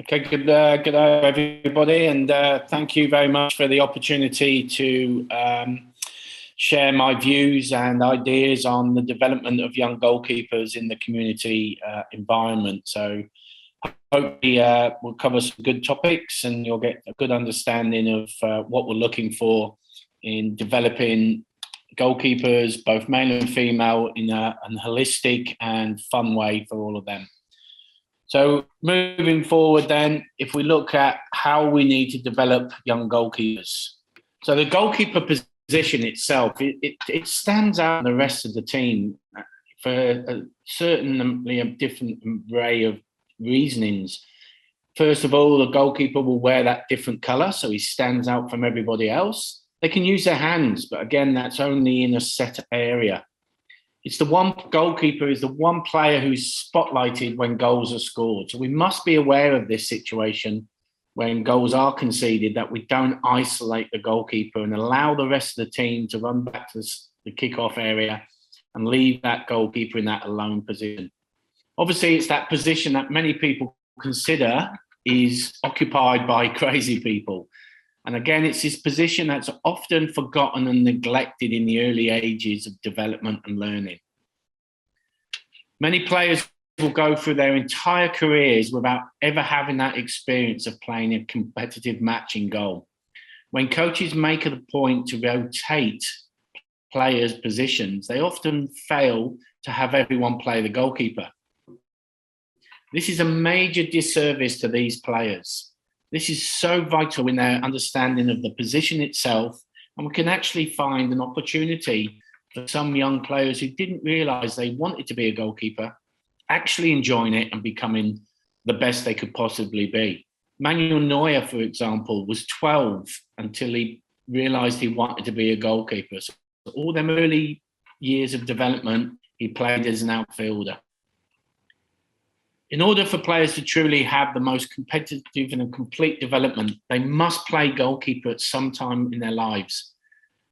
Okay, good day, everybody, and thank you very much for the opportunity to share my views and ideas on the development of young goalkeepers in the community environment. So hopefully we'll cover some good topics and you'll get a good understanding of what we're looking for in developing goalkeepers, both male and female, in a holistic and fun way for all of them. So moving forward then, if we look at how we need to develop young goalkeepers. So the goalkeeper position itself, it stands out from the rest of the team for certainly a different array of reasonings. First of all, the goalkeeper will wear that different colour, so he stands out from everybody else. They can use their hands, but again, that's only in a set area. It's the one goalkeeper is the one player who's spotlighted when goals are scored. So we must be aware of this situation when goals are conceded, that we don't isolate the goalkeeper and allow the rest of the team to run back to the kickoff area and leave that goalkeeper in that alone position. Obviously, it's that position that many people consider is occupied by crazy people. And again, it's this position that's often forgotten and neglected in the early ages of development and learning. Many players will go through their entire careers without ever having that experience of playing a competitive match in goal. When coaches make it a point to rotate players' positions, they often fail to have everyone play the goalkeeper. This is a major disservice to these players. This is so vital in their understanding of the position itself, and we can actually find an opportunity for some young players who didn't realise they wanted to be a goalkeeper, actually enjoying it and becoming the best they could possibly be. Manuel Neuer, for example, was 12 until he realised he wanted to be a goalkeeper. So all them early years of development, he played as an outfielder. In order for players to truly have the most competitive and complete development, they must play goalkeeper at some time in their lives.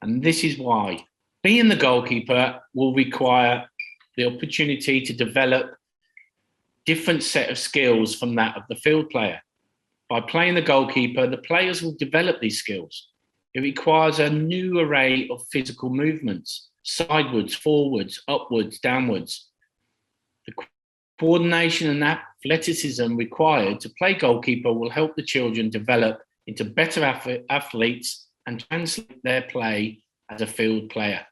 And this is why. Being the goalkeeper will require the opportunity to develop different set of skills from that of the field player. By playing the goalkeeper, the players will develop these skills. It requires a new array of physical movements, sidewards, forwards, upwards, downwards. The coordination and athleticism required to play goalkeeper will help the children develop into better athletes and translate their play as a field player.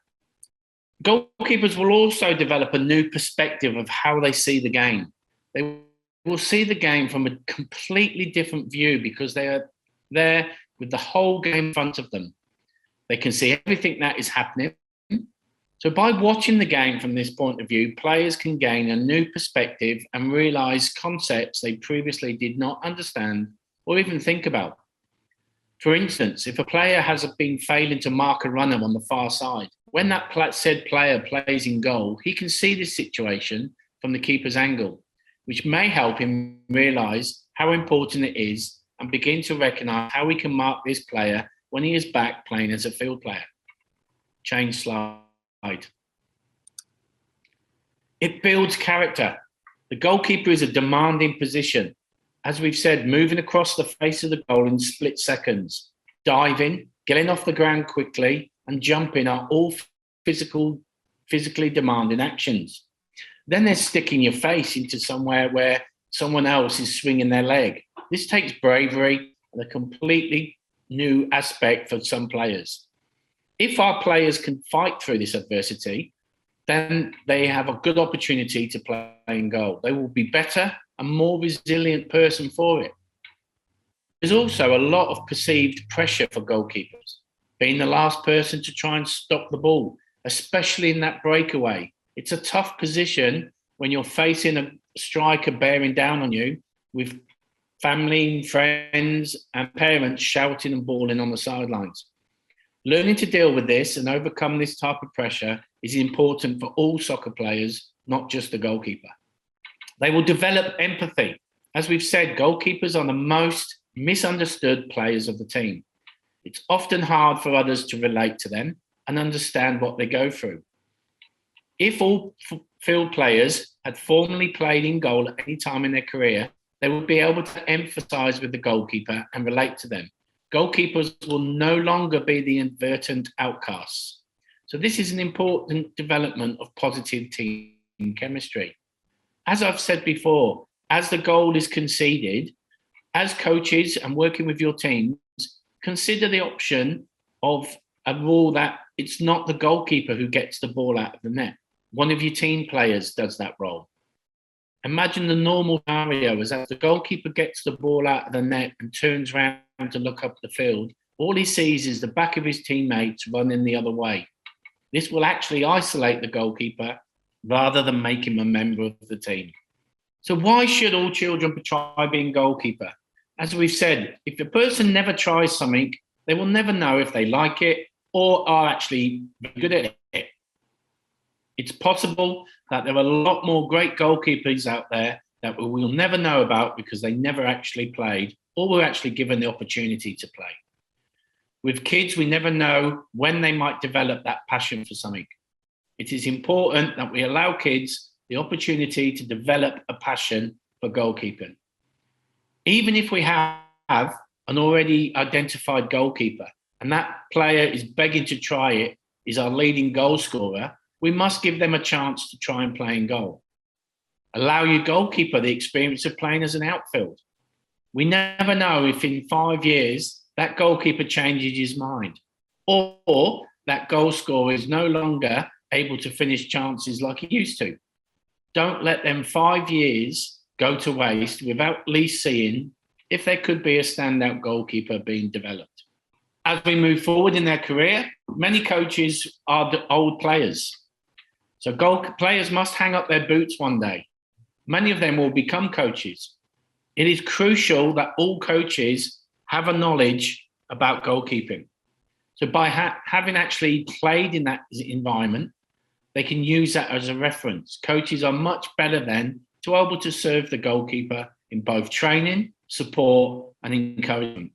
Goalkeepers will also develop a new perspective of how they see the game. They will see the game from a completely different view because they are there with the whole game in front of them. They can see everything that is happening. So by watching the game from this point of view, players can gain a new perspective and realise concepts they previously did not understand or even think about. For instance, if a player has been failing to mark a runner on the far side, when that said player plays in goal, he can see this situation from the keeper's angle, which may help him realise how important it is and begin to recognise how he can mark this player when he is back playing as a field player. Change slide. It builds character. The goalkeeper is a demanding position. As we've said, moving across the face of the goal in split seconds, diving, getting off the ground quickly, and jumping are all physically demanding actions. Then there's sticking your face into somewhere where someone else is swinging their leg. This takes bravery and a completely new aspect for some players. If our players can fight through this adversity, then they have a good opportunity to play in goal. They will be better and more resilient person for it. There's also a lot of perceived pressure for goalkeepers, being the last person to try and stop the ball, especially in that breakaway. It's a tough position when you're facing a striker bearing down on you with family, friends and parents shouting and bawling on the sidelines. Learning to deal with this and overcome this type of pressure is important for all soccer players, not just the goalkeeper. They will develop empathy. As we've said, goalkeepers are the most misunderstood players of the team. It's often hard for others to relate to them and understand what they go through. If all field players had formerly played in goal at any time in their career, They will be able to emphasize with the goalkeeper and relate to them. Goalkeepers will no longer be the inadvertent outcasts. So this is an important development of positive team chemistry. As I've said before, as the goal is conceded, as coaches and working with your teams, consider the option of a rule that it's not the goalkeeper who gets the ball out of the net. One of your team players does that role. Imagine the normal scenario is as the goalkeeper gets the ball out of the net and turns around to look up the field, all he sees is the back of his teammates running the other way. This will actually isolate the goalkeeper rather than make him a member of the team. So why should all children try being goalkeeper? As we've said, if a person never tries something, they will never know if they like it or are actually good at it. It's possible that there are a lot more great goalkeepers out there that we will never know about because they never actually played or were actually given the opportunity to play. With kids, we never know when they might develop that passion for something. It is important that we allow kids the opportunity to develop a passion for goalkeeping. Even if we have an already identified goalkeeper and that player is begging to try it, is our leading goal scorer, we must give them a chance to try and play in goal. Allow your goalkeeper the experience of playing as an outfield. We never know if in 5 years that goalkeeper changes his mind or that goal scorer is no longer able to finish chances like he used to. Don't let them 5 years go to waste without at least seeing if there could be a standout goalkeeper being developed. As we move forward in their career, many coaches are the old players. So players must hang up their boots one day. Many of them will become coaches. It is crucial that all coaches have a knowledge about goalkeeping. So by having actually played in that environment, they can use that as a reference. Coaches are much better then to be able to serve the goalkeeper in both training, support, and encouragement.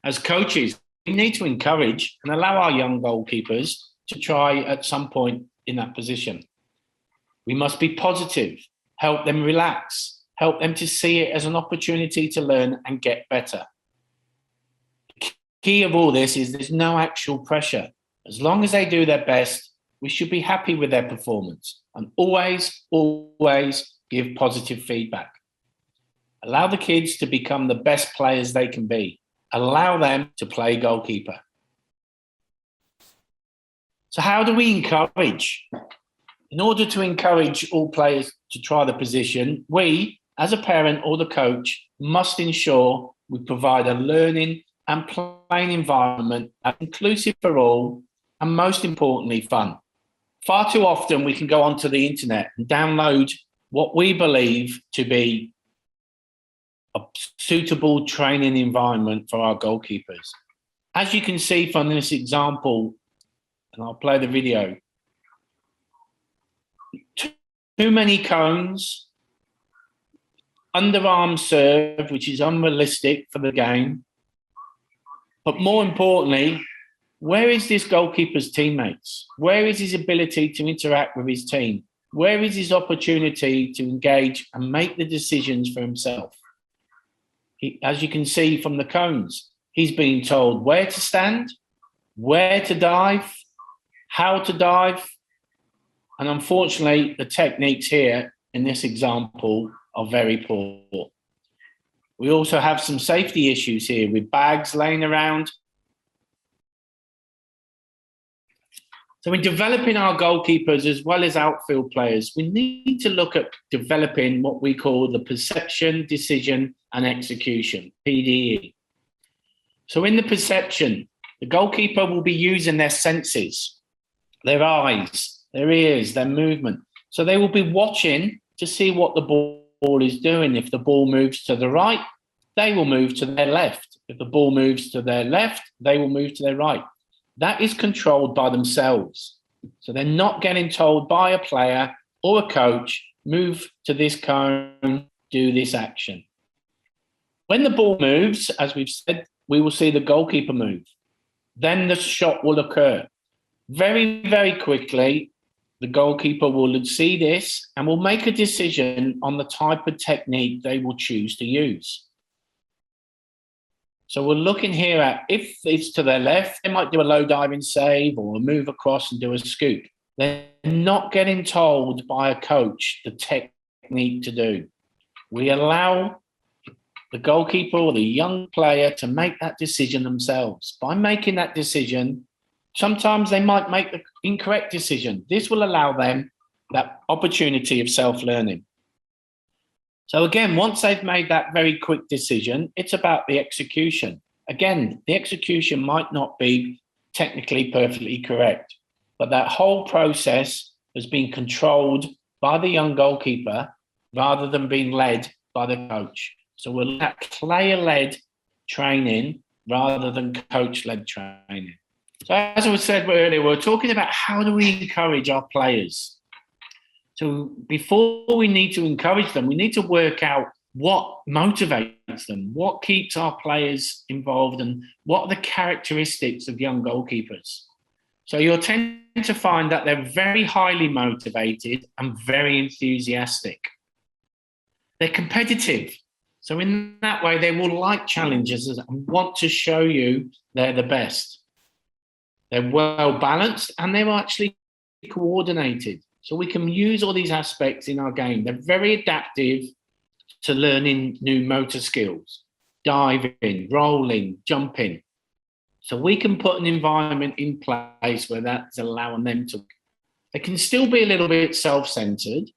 As coaches, we need to encourage and allow our young goalkeepers to try at some point in that position. We must be positive, help them relax, help them to see it as an opportunity to learn and get better. The key of all this is there's no actual pressure. As long as they do their best, we should be happy with their performance and always give positive feedback. Allow the kids to become the best players they can be. Allow them to play goalkeeper. So how do we encourage? In order to encourage all players to try the position, we, as a parent or the coach, must ensure we provide a learning and playing environment that's inclusive for all and, most importantly, fun. Far too often we can go onto the internet and download what we believe to be a suitable training environment for our goalkeepers. As you can see from this example, and I'll play the video, too many cones, underarm serve, which is unrealistic for the game. But more importantly, where is this goalkeeper's teammates? Where is his ability to interact with his team? Where is his opportunity to engage and make the decisions for himself? As you can see from the cones, he's being told where to stand, where to dive, how to dive. And unfortunately, the techniques here in this example are very poor. We also have some safety issues here with bags laying around. So in developing our goalkeepers as well as outfield players, we need to look at developing what we call the perception, decision, and execution, PDE. So in the perception, the goalkeeper will be using their senses, their eyes, their ears, their movement. So they will be watching to see what the ball is doing. If the ball moves to the right, they will move to their left. If the ball moves to their left, they will move to their right. That is controlled by themselves. So they're not getting told by a player or a coach, move to this cone, do this action. When the ball moves, as we've said, we will see the goalkeeper move. Then the shot will occur. Very, very quickly, the goalkeeper will see this and will make a decision on the type of technique they will choose to use. So we're looking here at, if it's to their left, they might do a low diving save or a move across and do a scoop. They're not getting told by a coach the technique to do. We allow the goalkeeper or the young player to make that decision themselves. By making that decision, sometimes they might make the incorrect decision. This will allow them that opportunity of self-learning. So again, once they've made that very quick decision, it's about the execution. Again, the execution might not be technically perfectly correct, but that whole process has been controlled by the young goalkeeper rather than being led by the coach. So we're at player-led training rather than coach-led training. So as I said earlier, we're talking about how do we encourage our players. So before we need to encourage them, we need to work out what motivates them, what keeps our players involved, and what are the characteristics of young goalkeepers. So you'll tend to find that they're very highly motivated and very enthusiastic. They're competitive. So in that way, they will like challenges and want to show you they're the best. They're well balanced and they're actually coordinated. So we can use all these aspects in our game. They're very adaptive to learning new motor skills, diving, rolling, jumping. So we can put an environment in place where that's allowing them to. They can still be a little bit self-centered,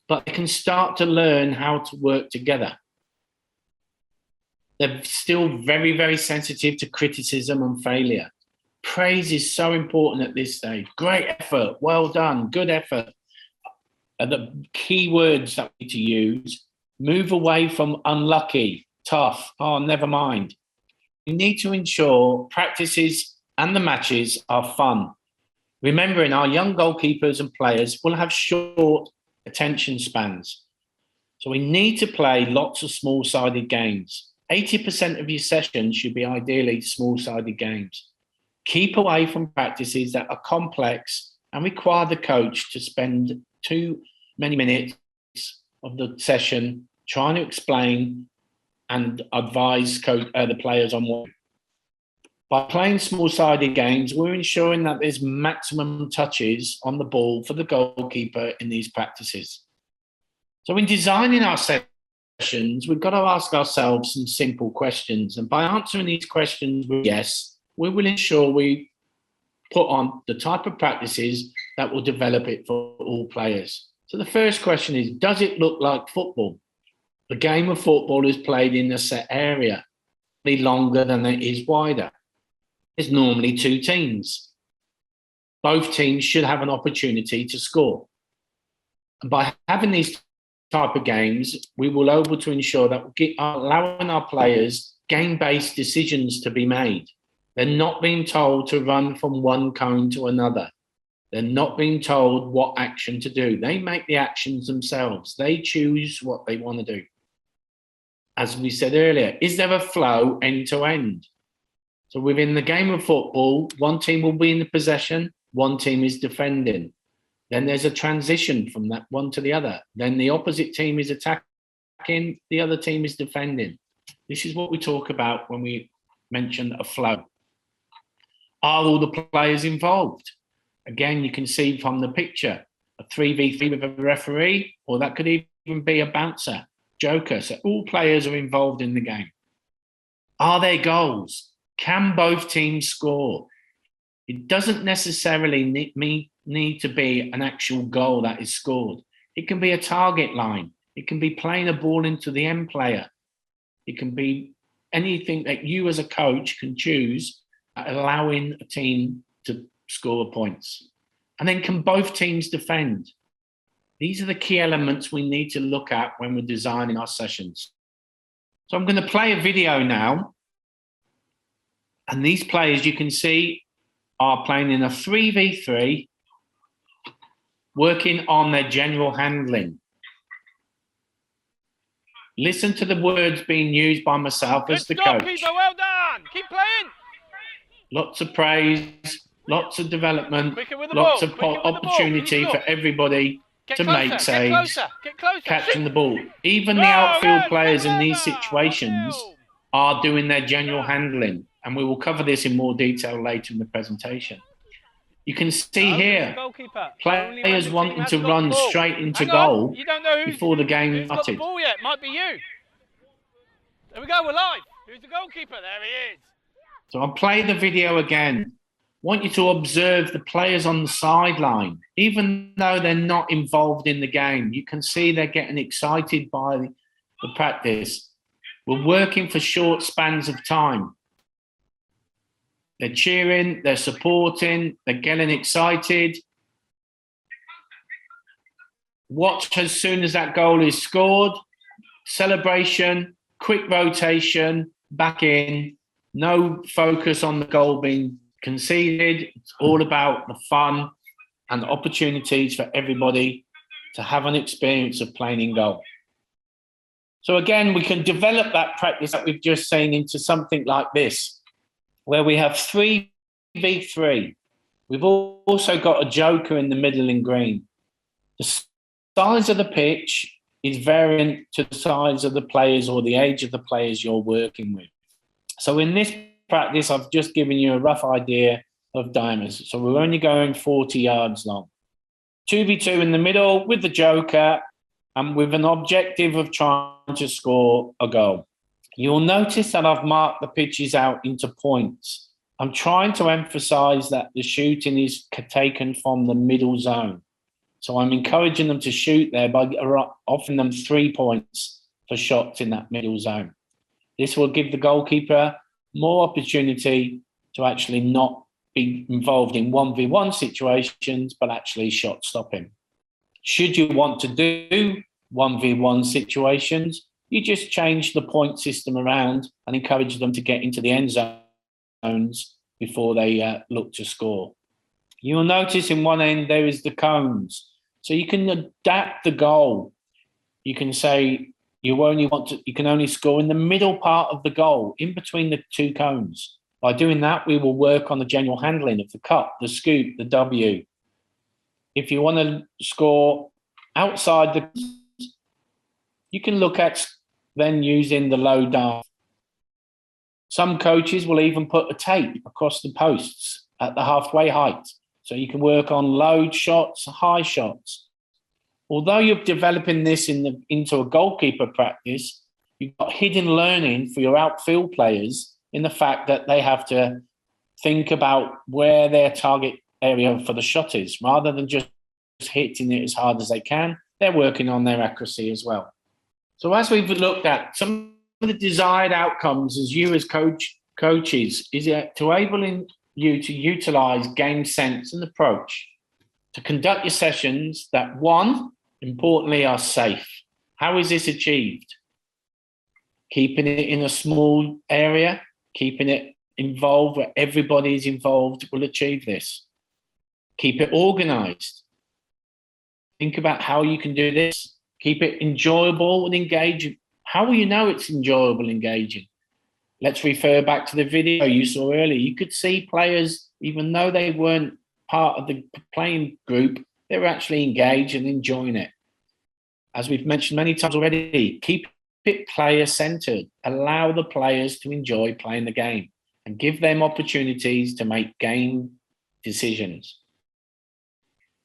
but they can start to learn how to work together. They're still very, very sensitive to criticism and failure. Praise is so important at this stage. Great effort, well done, good effort are the key words that we need to use. Move away from unlucky, tough, oh, never mind. We need to ensure practices and the matches are fun. Remembering our young goalkeepers and players will have short attention spans. So we need to play lots of small-sided games. 80% of your sessions should be ideally small-sided games. Keep away from practices that are complex and require the coach to spend too many minutes of the session trying to explain and advise the players on what. By playing small-sided games, we're ensuring that there's maximum touches on the ball for the goalkeeper in these practices. So in designing our sessions, we've got to ask ourselves some simple questions. And by answering these questions with yes, we will ensure we put on the type of practices that will develop it for all players. So the first question is, does it look like football? The game of football is played in a set area, longer than it is wider. There's normally two teams. Both teams should have an opportunity to score. And by having these type of games, we will be able to ensure that we're allowing our players game-based decisions to be made. They're not being told to run from one cone to another. They're not being told what action to do. They make the actions themselves. They choose what they want to do. As we said earlier, is there a flow end to end? So within the game of football, one team will be in the possession, one team is defending. Then there's a transition from that one to the other. Then the opposite team is attacking, the other team is defending. This is what we talk about when we mention a flow. Are all the players involved? Again, you can see from the picture, a 3v3 with a referee, or that could even be a bouncer, joker. So all players are involved in the game. Are there goals? Can both teams score? It doesn't necessarily need to be an actual goal that is scored. It can be a target line. It can be playing a ball into the end player. It can be anything that you as a coach can choose, allowing a team to score points. And then can both teams defend? These are the key elements we need to look at when we're designing our sessions. So I'm going to play a video now. And these players, you can see, are playing in a 3v3, working on their general handling. Listen to the words being used by myself as the coach. Peter, well done. Keep playing. Lots of praise, lots of development, Quicker with the lots ball. of Quicker with the ball. opportunity for everybody to make saves, Get closer. catching the ball. Even the Go, outfield go, players in these 7-0, situations 1-0. are doing their general handling, and we will cover this in more detail later in the presentation. You can see here, players wanting to run straight into goal before the game started. Got the ball yet? Might be you. There we go, we're live. Who's the goalkeeper? There he is. So I'll play the video again. I want you to observe the players on the sideline. Even though they're not involved in the game, you can see they're getting excited by the practice. We're working for short spans of time. They're cheering, they're supporting, they're getting excited. Watch as soon as that goal is scored. Celebration, quick rotation, back in. No focus on the goal being conceded. It's all about the fun and opportunities for everybody to have an experience of playing in goal. So again, we can develop that practice that we've just seen into something like this, where we have 3v3. We've also got a joker in the middle in green. The size of the pitch is variant to the size of the players or the age of the players you're working with. So in this practice, I've just given you a rough idea of diameters. So we're only going 40 yards long. 2v2 in the middle with the joker and with an objective of trying to score a goal. You'll notice that I've marked the pitches out into points. I'm trying to emphasize that the shooting is taken from the middle zone. So I'm encouraging them to shoot there by offering them 3 points for shots in that middle zone. This will give the goalkeeper more opportunity to actually not be involved in 1v1 situations, but actually shot stopping. Should you want to do 1v1 situations, you just change the point system around and encourage them to get into the end zones before they look to score. You'll notice in one end there is the cones. So you can adapt the goal. You can say you can only score in the middle part of the goal, in between the two cones. By doing that, we will work on the general handling of the cut, the scoop, the W. If you want to score outside the, you can look at then using the low dart. Some coaches will even put a tape across the posts at the halfway height. So you can work on low shots, high shots. Although you're developing this into a goalkeeper practice, you've got hidden learning for your outfield players in the fact that they have to think about where their target area for the shot is. Rather than just hitting it as hard as they can, they're working on their accuracy as well. So as we've looked at, some of the desired outcomes as you as coaches is to enable you to utilize game sense and approach to conduct your sessions that, one, importantly, are safe. How is this achieved? Keeping it in a small area, keeping it involved where everybody is involved will achieve this. Keep it organized. Think about how you can do this. Keep it enjoyable and engaging. How will you know it's enjoyable and engaging? Let's refer back to the video you saw earlier. You could see players, even though they weren't part of the playing group, they were actually engaged and enjoying it. As we've mentioned many times already, keep it player-centered. Allow the players to enjoy playing the game and give them opportunities to make game decisions.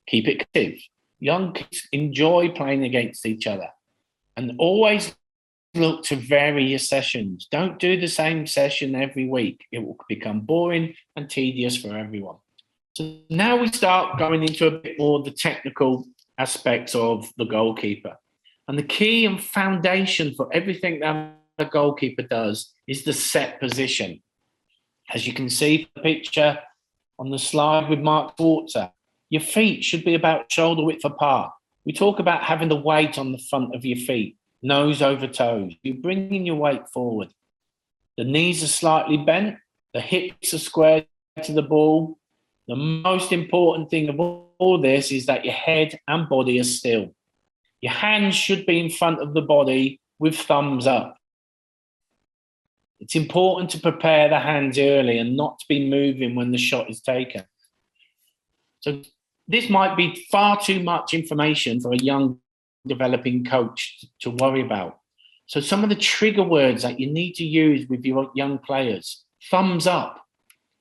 Keep it active. Young kids enjoy playing against each other and always look to vary your sessions. Don't do the same session every week. It will become boring and tedious for everyone. So now we start going into a bit more of the technical aspects of the goalkeeper. And the key and foundation for everything that a goalkeeper does is the set position. As you can see the picture on the slide with Mark Schwarzer, your feet should be about shoulder width apart. We talk about having the weight on the front of your feet, nose over toes. You're bringing your weight forward. The knees are slightly bent. The hips are squared to the ball. The most important thing of all this is that your head and body are still. Your hands should be in front of the body with thumbs up. It's important to prepare the hands early and not to be moving when the shot is taken. So this might be far too much information for a young developing coach to worry about. So some of the trigger words that you need to use with your young players: thumbs up.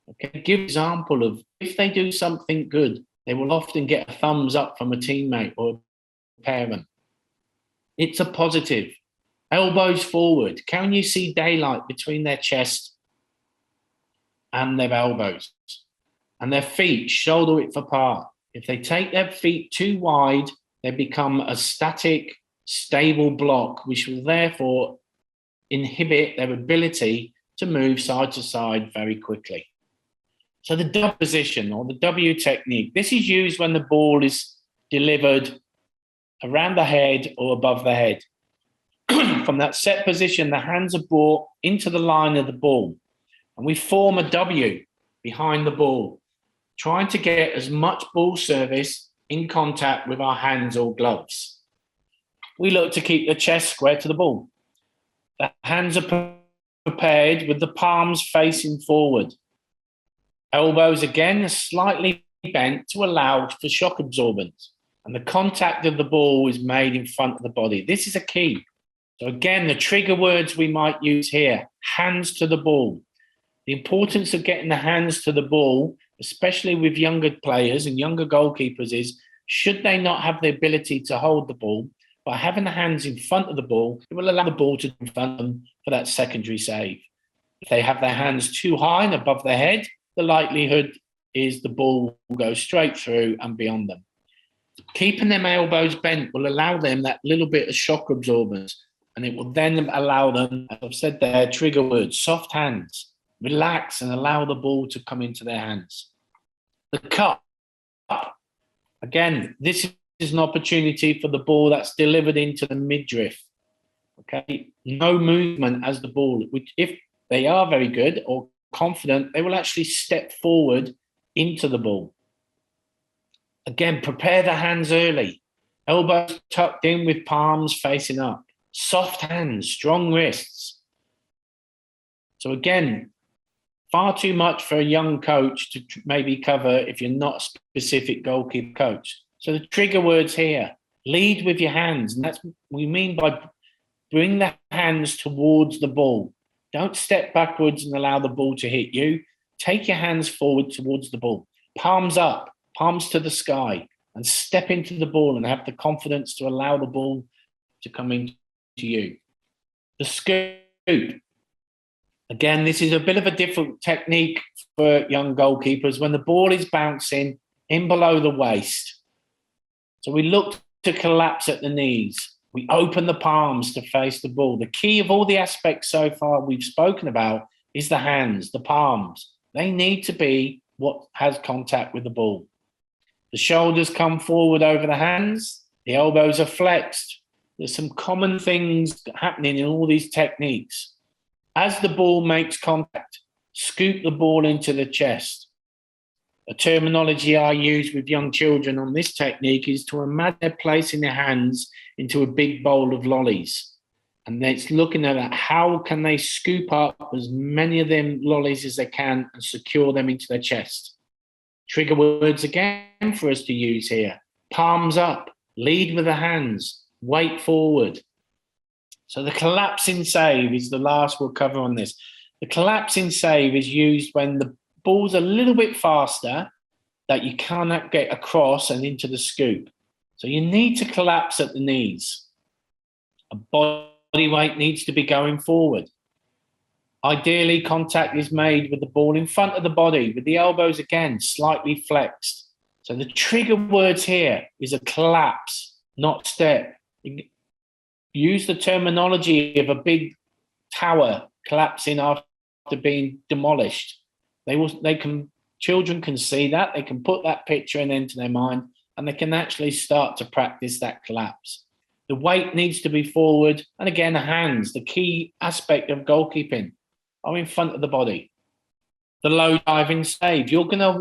Okay, give example of if they do something good, they will often get a thumbs up from a teammate or a parent. It's a positive. Elbows forward. Can you see daylight between their chest and their elbows? And their feet shoulder width apart. If they take their feet too wide, they become a static, stable block, which will therefore inhibit their ability to move side to side very quickly. So the W position, or the W technique, this is used when the ball is delivered around the head or above the head. From that set position, the hands are brought into the line of the ball, and we form a W behind the ball, trying to get as much ball service in contact with our hands or gloves. We look to keep the chest square to the ball. The hands are prepared with the palms facing forward. Elbows again are slightly bent to allow for shock absorbance, and the contact of the ball is made in front of the body. This is a key. So again, the trigger words we might use here: hands to the ball. The importance of getting the hands to the ball, especially with younger players and younger goalkeepers, is should they not have the ability to hold the ball, by having the hands in front of the ball, it will allow the ball to in front of them for that secondary save. If they have their hands too high and above their head, the likelihood is the ball will go straight through and beyond them. Keeping them elbows bent will allow them that little bit of shock absorbance, and it will then allow them, as I've said there, trigger words: soft hands, relax, and allow the ball to come into their hands. The cup. Again, this is an opportunity for the ball that's delivered into the midriff. Okay, no movement as the ball, which if they are very good or confident, they will actually step forward into the ball. Again, prepare the hands early. Elbows tucked in with palms facing up. Soft hands, strong wrists. So again, far too much for a young coach to maybe cover if you're not a specific goalkeeper coach. So the trigger words here: lead with your hands. And that's what we mean by bring the hands towards the ball. Don't step backwards and allow the ball to hit you. Take your hands forward towards the ball. Palms up, palms to the sky, and step into the ball and have the confidence to allow the ball to come into you. The scoop. Again, this is a bit of a different technique for young goalkeepers when the ball is bouncing in below the waist. So we look to collapse at the knees. We open the palms to face the ball. The key of all the aspects so far we've spoken about is the hands, the palms. They need to be what has contact with the ball. The shoulders come forward over the hands. The elbows are flexed. There's some common things happening in all these techniques. As the ball makes contact, scoop the ball into the chest. A terminology I use with young children on this technique is to imagine they're placing their hands into a big bowl of lollies. And it's looking at how can they scoop up as many of them lollies as they can and secure them into their chest. Trigger words again for us to use here: palms up, lead with the hands, weight forward. So the collapsing save is the last we'll cover on this. The collapsing save is used when the ball's a little bit faster that you cannot get across and into the scoop. So you need to collapse at the knees. A body weight needs to be going forward. Ideally, contact is made with the ball in front of the body, with the elbows again slightly flexed. So the trigger words here is a collapse, not step. Use the terminology of a big tower collapsing after being demolished. Children can see that, they can put that picture into their mind, and they can actually start to practice that collapse. The weight needs to be forward, and again, the hands, the key aspect of goalkeeping, are in front of the body. The low diving save, you're going to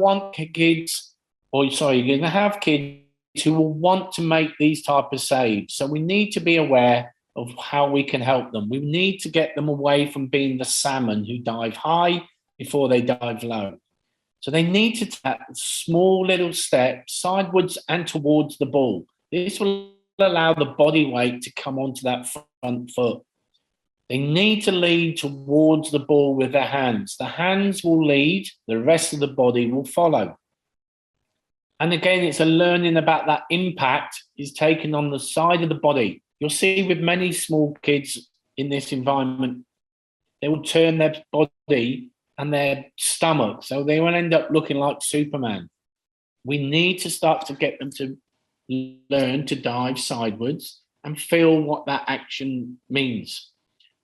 have kids who will want to make these type of saves. So we need to be aware of how we can help them. We need to get them away from being the salmon who dive high before they dive low. So they need to take small little steps sideways and towards the ball. This will allow the body weight to come onto that front foot. They need to lead towards the ball with their hands. The hands will lead, the rest of the body will follow. And again, it's a learning about that impact is taken on the side of the body. You'll see with many small kids in this environment, they will turn their body and their stomach, so they will end up looking like Superman. We need to start to get them to learn to dive sideways and feel what that action means.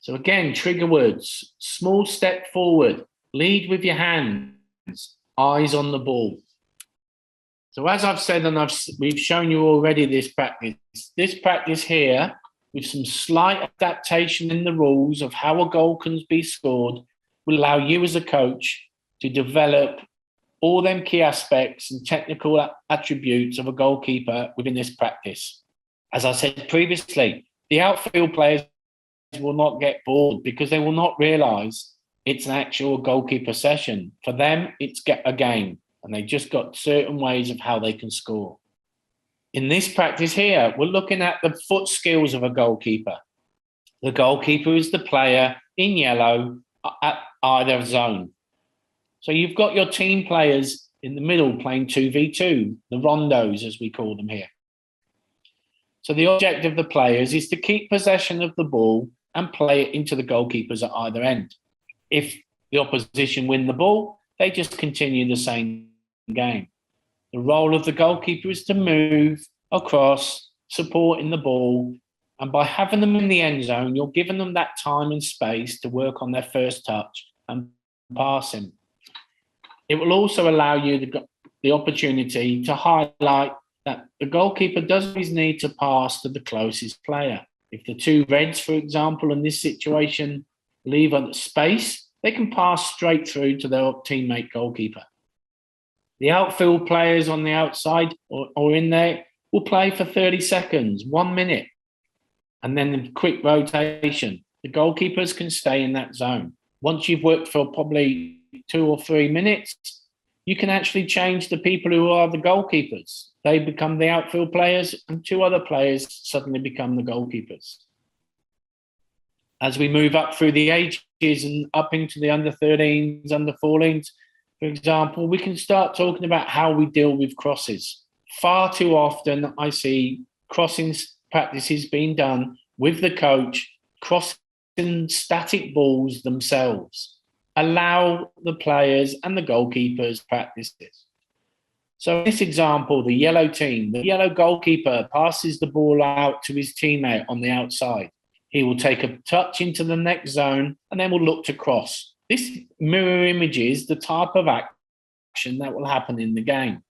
So again, trigger words: small step forward, lead with your hands, eyes on the ball. So as I've said, and we've shown you already this practice here, with some slight adaptation in the rules of how a goal can be scored, will allow you as a coach to develop all them key aspects and technical attributes of a goalkeeper within this practice. As I said previously, the outfield players will not get bored because they will not realise it's an actual goalkeeper session. For them, it's a game, and they just got certain ways of how they can score. In this practice here, we're looking at the foot skills of a goalkeeper. The goalkeeper is the player in yellow at either zone. So you've got your team players in the middle playing 2v2, the rondos as we call them here. So the object of the players is to keep possession of the ball and play it into the goalkeepers at either end. If the opposition win the ball, they just continue the same game. The role of the goalkeeper is to move across, supporting the ball, and by having them in the end zone, you're giving them that time and space to work on their first touch and passing. It will also allow you the opportunity to highlight that the goalkeeper doesn't always need to pass to the closest player. If the two reds, for example, in this situation, leave a space, they can pass straight through to their teammate goalkeeper. The outfield players on the outside or in there will play for 30 seconds, 1 minute, and then a quick rotation. The goalkeepers can stay in that zone. Once you've worked for probably 2 or 3 minutes, you can actually change the people who are the goalkeepers. They become the outfield players, and 2 other players suddenly become the goalkeepers. As we move up through the ages and up into the under 13s, under 14s, for example, we can start talking about how we deal with crosses. Far too often, I see crossing practices being done with the coach, crossing static balls themselves. Allow the players and the goalkeepers practice this. So in this example, the yellow team, the yellow goalkeeper passes the ball out to his teammate on the outside. He will take a touch into the next zone and then will look to cross. This mirror images the type of action that will happen in the game.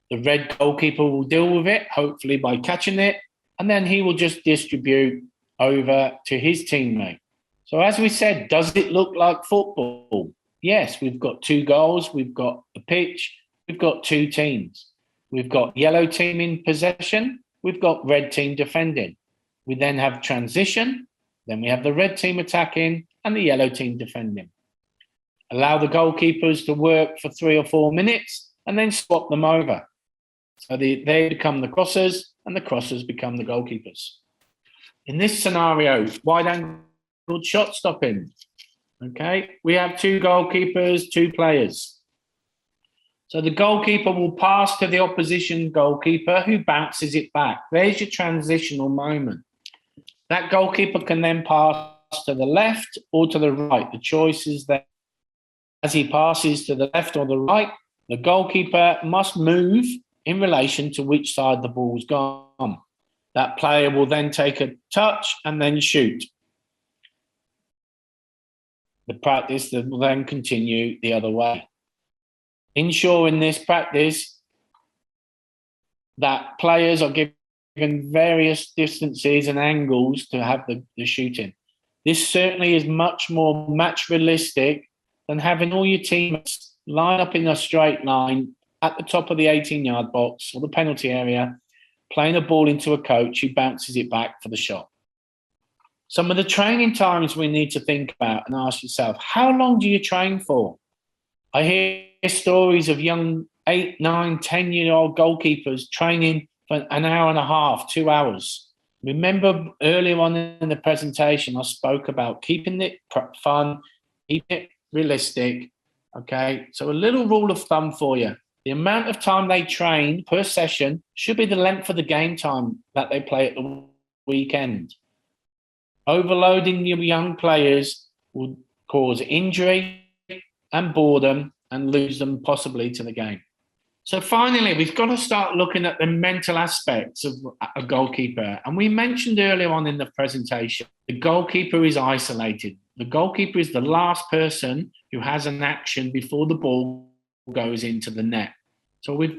The red goalkeeper will deal with it, hopefully by catching it, and then he will just distribute over to his teammate. So as we said, does it look like football? Yes, we've got 2 goals, we've got the pitch, we've got 2 teams. We've got yellow team in possession, we've got red team defending. We then have transition, then we have the red team attacking and the yellow team defending. Allow the goalkeepers to work for 3 or 4 minutes and then swap them over. So they become the crossers and the crossers become the goalkeepers. In this scenario, wide angled shot stopping. Okay, we have 2 goalkeepers, 2 players. So the goalkeeper will pass to the opposition goalkeeper who bounces it back. There's your transitional moment. That goalkeeper can then pass to the left or to the right. The choice is there. As he passes to the left or the right, the goalkeeper must move in relation to which side the ball's gone. That player will then take a touch and then shoot. The practice will then continue the other way. Ensure in this practice that players are given various distances and angles to have the shooting. This certainly is much more match realistic than having all your teammates line up in a straight line at the top of the 18-yard box or the penalty area, playing a ball into a coach who bounces it back for the shot. Some of the training times we need to think about and ask yourself, how long do you train for? I hear stories of young 8, 9, 10-year-old goalkeepers training for an hour and a half, 2 hours. Remember earlier on in the presentation, I spoke about keeping it fun, keeping it realistic. Okay, so a little rule of thumb for you. The amount of time they train per session should be the length of the game time that they play at the weekend. Overloading your young players will cause injury and boredom and lose them possibly to the game. So finally, we've got to start looking at the mental aspects of a goalkeeper. And we mentioned earlier on in the presentation, the goalkeeper is isolated. The goalkeeper is the last person who has an action before the ball goes into the net. So we've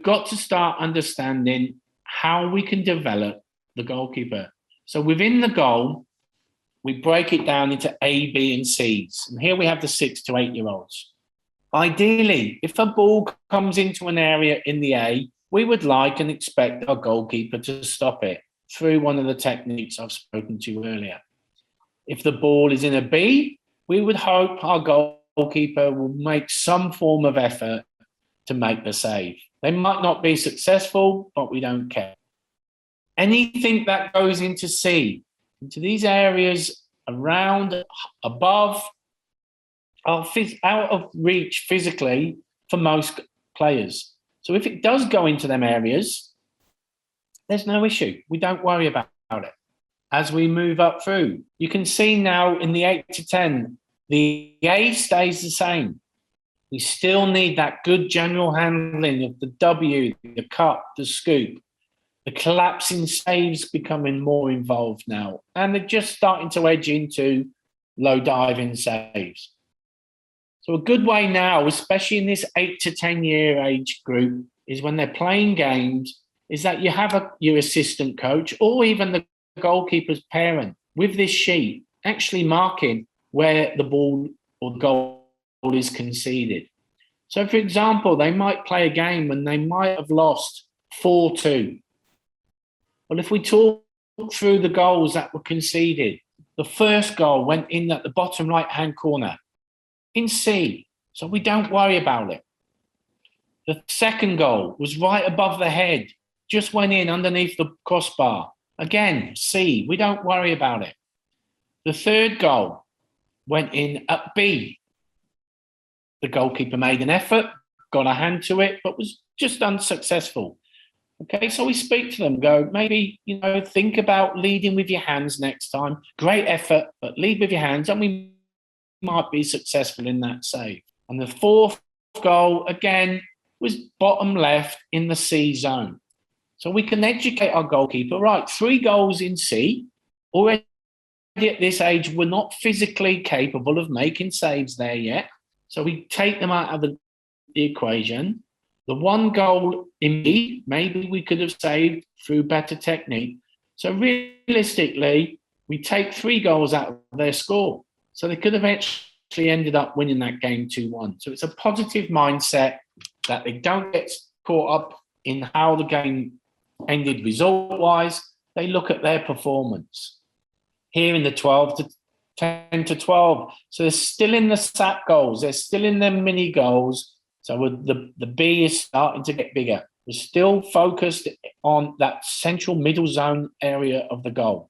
got to start understanding how we can develop the goalkeeper. So within the goal, we break it down into A, B, and C's. And here we have the 6 to 8-year-olds. Ideally, if a ball comes into an area in the A, we would like and expect our goalkeeper to stop it through one of the techniques I've spoken to earlier. If the ball is in a B, we would hope our goalkeeper will make some form of effort to make the save. They might not be successful, but we don't care. Anything that goes into C, into these areas around, above, are out of reach physically for most players. So if it does go into them areas, there's no issue. We don't worry about it. As we move up through, you can see now in the 8 to 10, the A stays the same. We still need that good general handling of the W, the cut, the scoop. The collapsing saves becoming more involved now, and they're just starting to edge into low diving saves. So a good way now, especially in this 8 to 10-year age group, is when they're playing games, is that you have your assistant coach or even the goalkeeper's parent with this sheet actually marking where the ball or the goal is conceded. So, for example, they might play a game when they might have lost 4-2. Well, if we talk through the goals that were conceded, the first goal went in at the bottom right-hand corner in C, so we don't worry about it. The second goal was right above the head, just went in underneath the crossbar. Again, C, we don't worry about it. The third goal went in at B. The goalkeeper made an effort, got a hand to it, but was just unsuccessful. Okay, so we speak to them, go, maybe, think about leading with your hands next time. Great effort, but lead with your hands, and we might be successful in that save. And the fourth goal, again, was bottom left in the C zone. So we can educate our goalkeeper, right, 3 goals in C. Already at this age, we're not physically capable of making saves there yet. So we take them out of the equation. The 1 goal in B, maybe we could have saved through better technique. So realistically, we take 3 goals out of their score. So they could have actually ended up winning that game 2-1. So it's a positive mindset that they don't get caught up in how the game ended result-wise. They look at their performance. Here in the 12 to 10 to 12. So they're still in the SAP goals. They're still in their mini goals. So the B is starting to get bigger. We're still focused on that central middle zone area of the goal.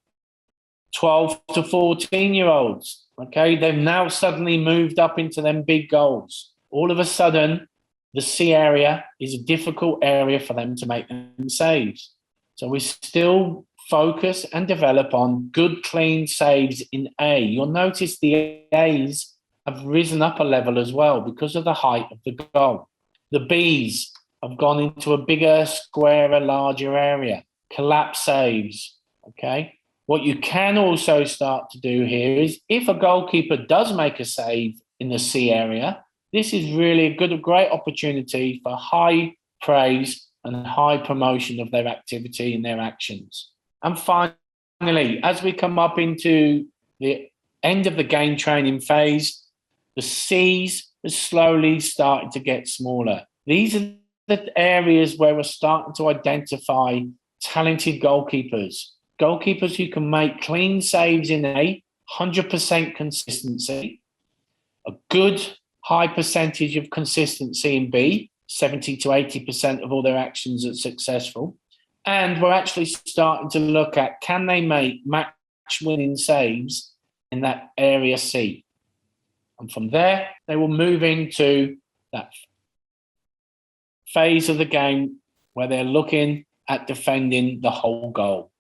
12 to 14-year-olds, okay, they've now suddenly moved up into them big goals. All of a sudden, the C area is a difficult area for them to make them saves. So we still focus and develop on good, clean saves in A. You'll notice the A's have risen up a level as well because of the height of the goal. The B's have gone into a bigger, squarer, larger area. Collapse saves, okay? What you can also start to do here is if a goalkeeper does make a save in the C area, this is really a great opportunity for high praise and high promotion of their activity and their actions. And finally, as we come up into the end of the game training phase, the C's are slowly starting to get smaller. These are the areas where we're starting to identify talented goalkeepers. Goalkeepers who can make clean saves in A, 100% consistency, a good high percentage of consistency in B, 70 to 80% of all their actions are successful. And we're actually starting to look at, can they make match-winning saves in that area C? And from there, they will move into that phase of the game where they're looking at defending the whole goal.